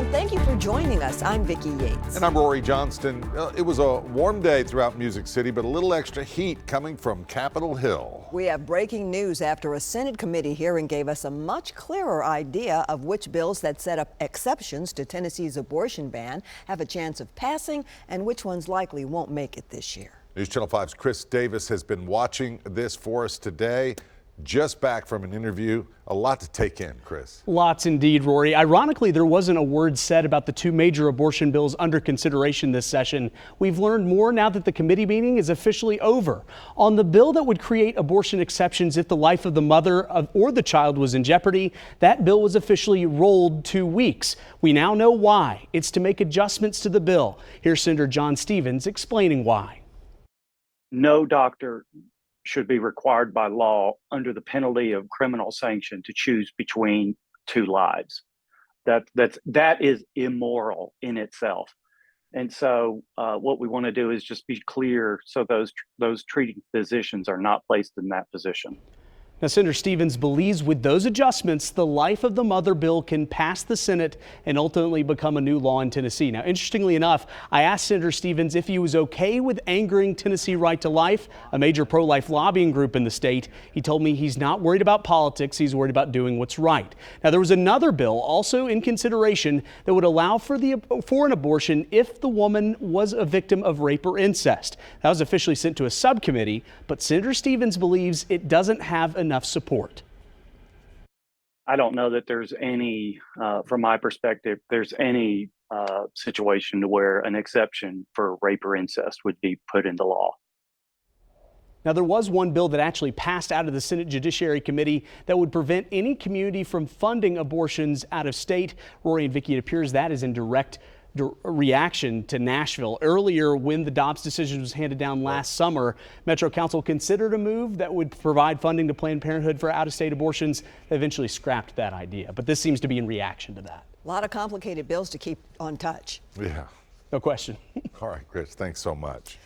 Thank you for joining us. I'm Vicki Yates. And I'm Rory Johnston. It was a warm day throughout Music City, but a little extra heat coming from Capitol Hill. We have breaking news after a Senate committee hearing gave us a much clearer idea of which bills that set up exceptions to Tennessee's abortion ban have a chance of passing and which ones likely won't make it this year. News Channel 5's Chris Davis has been watching this for us today. Just back from an interview. A lot to take in, Chris. Lots indeed, Rory. Ironically, there wasn't a word said about the two major abortion bills under consideration this session. We've learned more now that the committee meeting is officially over. On the bill that would create abortion exceptions if the life of the mother or the child was in jeopardy, that bill was officially rolled 2 weeks. We now know why. It's to make adjustments to the bill. Here's Senator John Stevens explaining why. No doctor should be required by law under the penalty of criminal sanction to choose between two lives. That is immoral in itself. And so what we want to do is just be clear so those treating physicians are not placed in that position. Now, Senator Stevens believes with those adjustments, the life of the mother bill can pass the Senate and ultimately become a new law in Tennessee. Now, interestingly enough, I asked Senator Stevens if he was okay with angering Tennessee Right to Life, a major pro-life lobbying group in the state. He told me he's not worried about politics. He's worried about doing what's right. Now, there was another bill also in consideration that would allow for an abortion if the woman was a victim of rape or incest. That was officially sent to a subcommittee, but Senator Stevens believes it doesn't have enough support. I don't know that there's any, from my perspective, there's any situation to where an exception for rape or incest would be put into law. Now, there was one bill that actually passed out of the Senate Judiciary Committee that would prevent any community from funding abortions out of state. Rory and Vicki, it appears that is in direct reaction to Nashville. Earlier, when the Dobbs decision was handed down last summer, Metro Council considered a move that would provide funding to Planned Parenthood for out-of-state abortions. They eventually scrapped that idea, but this seems to be in reaction to that. A lot of complicated bills to keep on touch. Yeah. No question. All right, Chris, thanks so much.